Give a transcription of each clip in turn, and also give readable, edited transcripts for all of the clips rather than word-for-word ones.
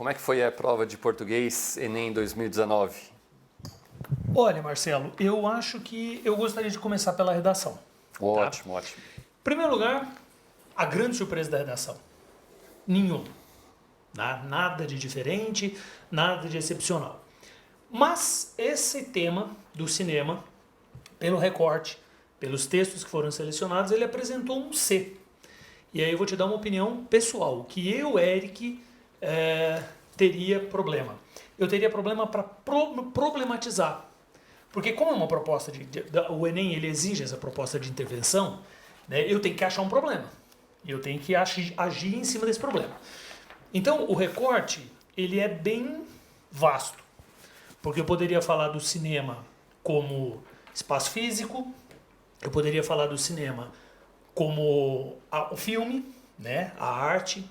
como é que foi a prova de português Enem 2019? Olha, Marcelo, eu acho que eu gostaria de começar pela redação. Ótimo, ótimo. Em primeiro lugar, a grande surpresa da redação. Nenhum. Nada de diferente, nada de excepcional. Mas esse tema do cinema, pelo recorte, pelos textos que foram selecionados, ele apresentou um C. E aí eu vou te dar uma opinião pessoal, que eu, Eric, teria problema. Eu teria problema para problematizar. Porque como é uma proposta o Enem ele exige essa proposta de intervenção, né, eu tenho que achar um problema. Eu tenho que agir em cima desse problema. Então, o recorte, ele é bem vasto. Porque eu poderia falar do cinema como espaço físico, eu poderia falar do cinema como o filme, né, a arte.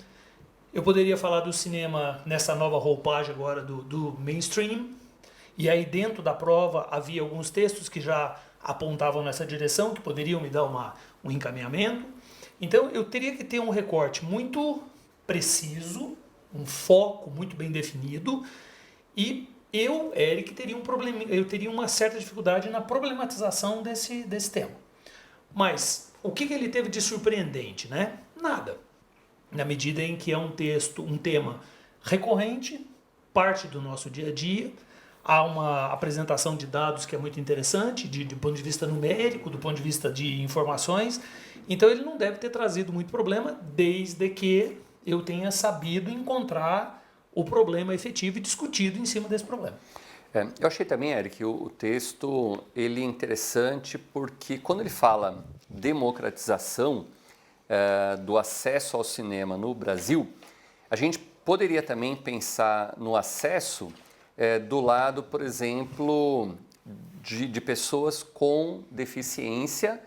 Eu poderia falar do cinema nessa nova roupagem agora do mainstream. E aí dentro da prova havia alguns textos que já apontavam nessa direção, que poderiam me dar um encaminhamento. Então eu teria que ter um recorte muito preciso, um foco muito bem definido, e eu, Eric, teria eu teria uma certa dificuldade na problematização desse tema. Mas o que ele teve de surpreendente, né? Nada. Na medida em que é um tema recorrente, parte do nosso dia a dia, há uma apresentação de dados que é muito interessante, do ponto de vista numérico, do ponto de vista de informações. Então ele não deve ter trazido muito problema, desde que eu tenha sabido encontrar o problema efetivo e discutido em cima desse problema. Eu achei também, Eric, o texto ele é interessante porque quando ele fala democratização do acesso ao cinema no Brasil, a gente poderia também pensar no acesso do lado, por exemplo, de pessoas com deficiência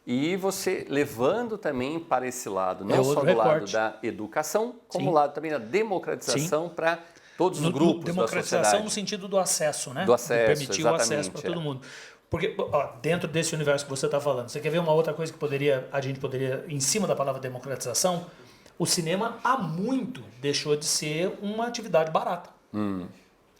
e você levando também para esse lado, não só do lado da educação, como o lado também da democratização para todos os grupos da sociedade. Democratização no sentido do acesso, né? Do acesso, de permitir o acesso para todo mundo. Porque dentro desse universo que você está falando, você quer ver uma outra coisa que a gente poderia, em cima da palavra democratização, o cinema há muito deixou de ser uma atividade barata.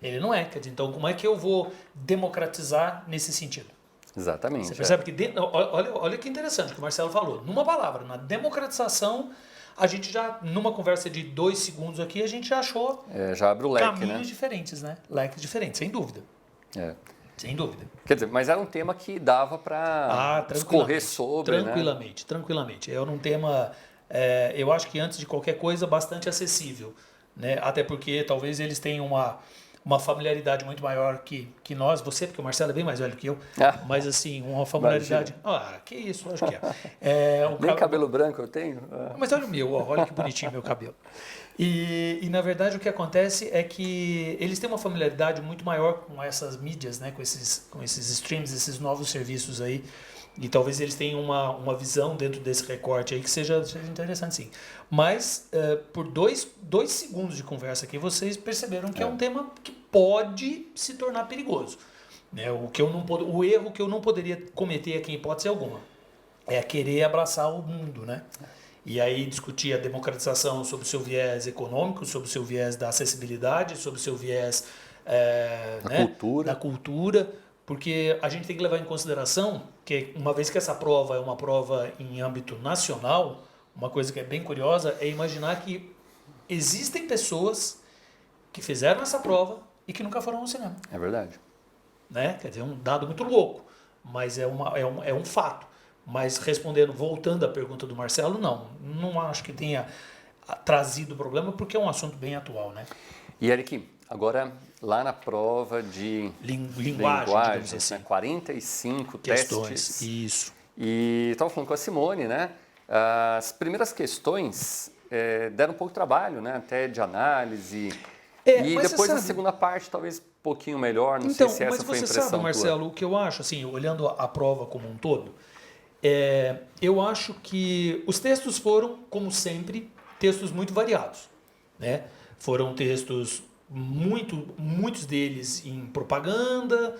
Ele não é. Quer dizer, então como é que eu vou democratizar nesse sentido? Exatamente. Você percebe que, olha que interessante o que o Marcelo falou. Numa palavra, na democratização, a gente já, numa conversa de 2 segundos aqui, a gente já achou já abre o leque, caminhos diferentes, né? Leques diferentes, sem dúvida. Sem dúvida. Quer dizer, mas era um tema que dava para escorrer sobre, Tranquilamente. Era um tema, eu acho que antes de qualquer coisa, bastante acessível. Né? Até porque talvez eles tenham uma familiaridade muito maior que nós, você, porque o Marcelo é bem mais velho que eu, mas assim, uma familiaridade... que isso, acho que é. Nem cabelo branco eu tenho. Mas olha o meu, olha que bonitinho meu cabelo. E na verdade o que acontece é que eles têm uma familiaridade muito maior com essas mídias, né, com esses streams, esses novos serviços aí, e talvez eles tenham uma visão dentro desse recorte aí que seja interessante, sim. Mas por dois segundos de conversa aqui, vocês perceberam que é um tema que pode se tornar perigoso. Né? O erro que eu não poderia cometer aqui em hipótese alguma é querer abraçar o mundo, né? E aí discutir a democratização sob o seu viés econômico, sob o seu viés da acessibilidade, sob o seu viés da cultura, porque a gente tem que levar em consideração que, uma vez que essa prova é uma prova em âmbito nacional, uma coisa que é bem curiosa é imaginar que existem pessoas que fizeram essa prova e que nunca foram ao cinema. É verdade. Né? Quer dizer, é um dado muito louco, mas é um fato. Mas voltando à pergunta do Marcelo, não acho que tenha trazido problema, porque é um assunto bem atual, né? E Eric, agora lá na prova de linguagem assim. 45 questões, testes. Isso. E estava falando com a Simone, né? As primeiras questões deram um pouco de trabalho, né? Até de análise. E depois a segunda parte, talvez um pouquinho melhor, não sei se essa foi a impressão tua. Mas você sabe, Marcelo, o que eu acho, assim, olhando a prova como um todo, eu acho que os textos foram, como sempre, textos muito variados. Né? Foram textos, muitos deles em propaganda,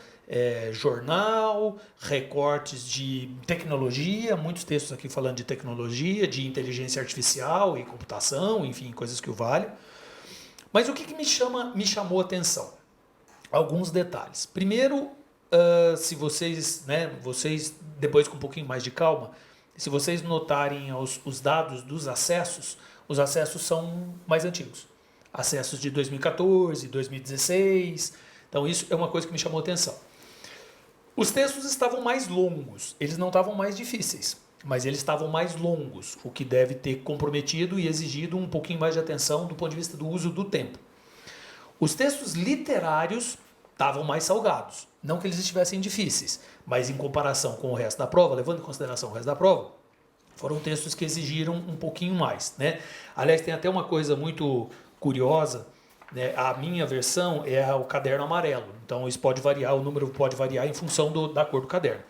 jornal, recortes de tecnologia, muitos textos aqui falando de tecnologia, de inteligência artificial e computação, enfim, coisas que o valem. Mas o que me chamou a atenção? Alguns detalhes. Primeiro, se vocês, vocês depois com um pouquinho mais de calma, se vocês notarem os dados dos acessos, os acessos são mais antigos. Acessos de 2014, 2016. Então isso é uma coisa que me chamou a atenção. Os textos estavam mais longos, eles não estavam mais difíceis, mas eles estavam mais longos, o que deve ter comprometido e exigido um pouquinho mais de atenção do ponto de vista do uso do tempo. Os textos literários estavam mais salgados, não que eles estivessem difíceis, mas em comparação com o resto da prova, levando em consideração o resto da prova, foram textos que exigiram um pouquinho mais, né? Aliás, tem até uma coisa muito curiosa, né? A minha versão é o caderno amarelo, então isso pode variar, o número pode variar em função da cor do caderno.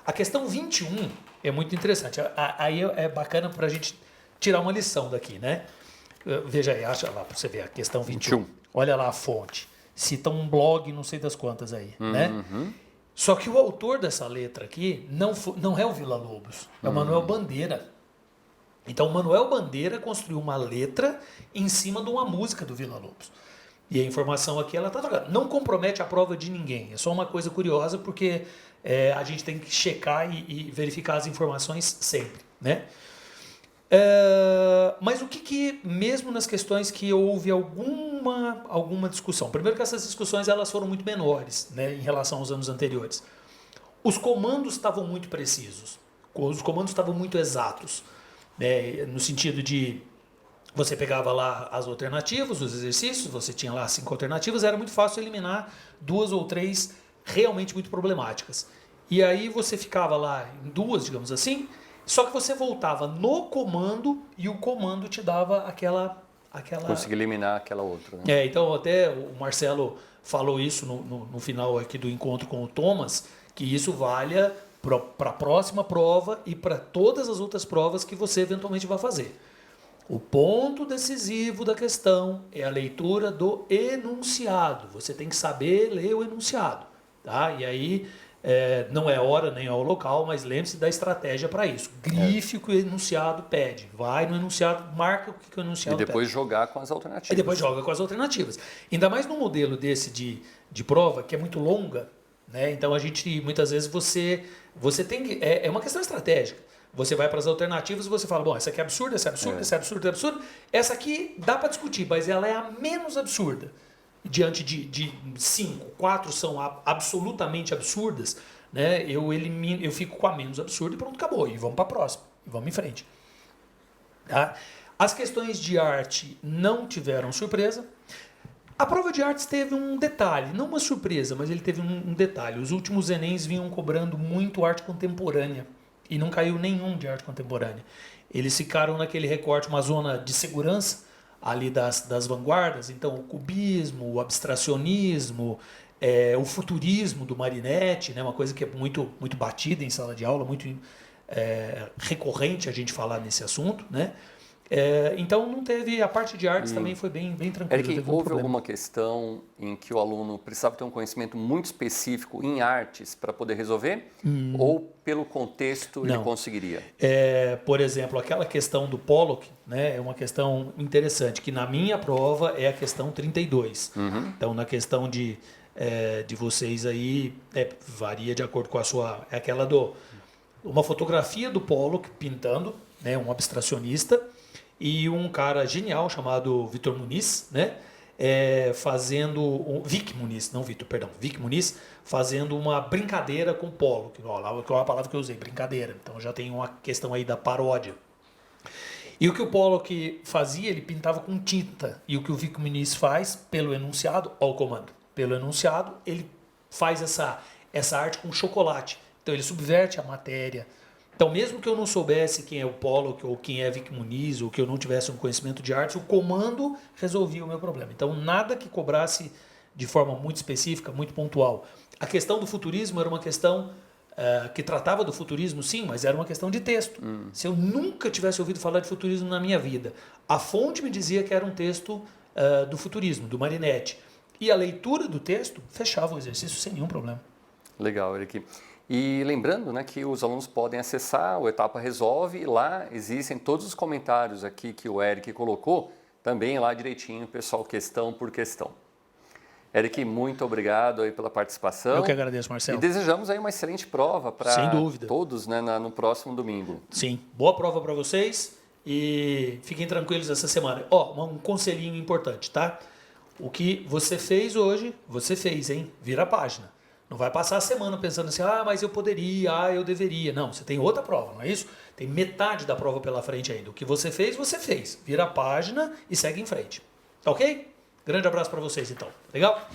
A questão 21 é muito interessante, aí é bacana para a gente tirar uma lição daqui, né? Veja aí, acha lá para você ver a questão 21. Olha lá a fonte, cita um blog não sei das quantas aí, né? Só que o autor dessa letra aqui não é o Villa-Lobos, é o Manuel Bandeira. Então o Manuel Bandeira construiu uma letra em cima de uma música do Villa-Lobos. E a informação aqui ela está trocada. Não compromete a prova de ninguém. É só uma coisa curiosa porque a gente tem que checar e verificar as informações sempre, né? Mas o que mesmo nas questões que houve alguma discussão? Primeiro que essas discussões elas foram muito menores, né, em relação aos anos anteriores. Os comandos estavam muito precisos. Os comandos estavam muito exatos, né, no sentido de você pegava lá as alternativas, os exercícios, você tinha lá 5 alternativas, era muito fácil eliminar 2 ou 3 realmente muito problemáticas. E aí você ficava lá em 2, digamos assim, só que você voltava no comando e o comando te dava aquela... Conseguir eliminar aquela outra. Né? Então até o Marcelo falou isso no final aqui do encontro com o Thomas, que isso valha para a próxima prova e para todas as outras provas que você eventualmente vai fazer. O ponto decisivo da questão é a leitura do enunciado. Você tem que saber ler o enunciado. Tá? E aí não é hora nem é o local, mas lembre-se da estratégia para isso. Grife o que o enunciado pede. Vai no enunciado, marca o que o enunciado pede. E depois jogar com as alternativas. E depois joga com as alternativas. Ainda mais num modelo desse de prova, que é muito longa, né? Então a gente, muitas vezes, você tem que... É uma questão estratégica. Você vai para as alternativas e você fala, bom, essa aqui é absurda, essa é absurda, essa é absurda, essa é absurda. Essa aqui dá para discutir, mas ela é a menos absurda. Diante de 5, 4 são absolutamente absurdas, né? Eu fico com a menos absurda e pronto, acabou. E vamos para a próxima, e vamos em frente. Tá? As questões de arte não tiveram surpresa. A prova de artes teve um detalhe, não uma surpresa, mas ele teve um detalhe. Os últimos Enems vinham cobrando muito arte contemporânea. E não caiu nenhum de arte contemporânea. Eles ficaram naquele recorte, uma zona de segurança ali das vanguardas. Então, o cubismo, o abstracionismo, o futurismo do Marinetti, né, uma coisa que é muito, muito batida em sala de aula, muito recorrente a gente falar nesse assunto, né? Então não teve, a parte de artes também foi bem tranquila. Eric, houve alguma questão em que o aluno precisava ter um conhecimento muito específico em artes para poder resolver? Ou pelo contexto ele conseguiria? Por exemplo, aquela questão do Pollock, né, é uma questão interessante, que na minha prova é a questão 32. Então na questão de vocês aí, varia de acordo com a sua... É aquela uma fotografia do Pollock pintando, né, um abstracionista, e um cara genial chamado Vitor Muniz, né, Vic Muniz, não Vitor, perdão, Vic Muniz, fazendo uma brincadeira com o Pollock, que é uma palavra que eu usei, brincadeira, então já tem uma questão aí da paródia. E o que o Pollock fazia, ele pintava com tinta, e o que o Vic Muniz faz, pelo enunciado, ao comando, pelo enunciado, ele faz essa arte com chocolate, então ele subverte a matéria. Então, mesmo que eu não soubesse quem é o Pollock ou quem é Vic Muniz, ou que eu não tivesse um conhecimento de arte, o comando resolvia o meu problema. Então, nada que cobrasse de forma muito específica, muito pontual. A questão do futurismo era uma questão que tratava do futurismo, sim, mas era uma questão de texto. Se eu nunca tivesse ouvido falar de futurismo na minha vida, a fonte me dizia que era um texto do futurismo, do Marinetti. E a leitura do texto fechava o exercício sem nenhum problema. Legal, Eric. E lembrando, né, que os alunos podem acessar o Etapa Resolve e lá existem todos os comentários aqui que o Eric colocou, também lá direitinho, pessoal, questão por questão. Eric, muito obrigado aí pela participação. Eu que agradeço, Marcelo. E desejamos aí uma excelente prova para todos, né, no próximo domingo. Sim, boa prova para vocês e fiquem tranquilos essa semana. Um conselhinho importante, tá? O que você fez hoje, você fez, hein? Vira a página. Não vai passar a semana pensando assim, mas eu poderia, eu deveria. Não, você tem outra prova, não é isso? Tem metade da prova pela frente ainda. O que você fez, você fez. Vira a página e segue em frente. Tá ok? Grande abraço para vocês, então. Legal?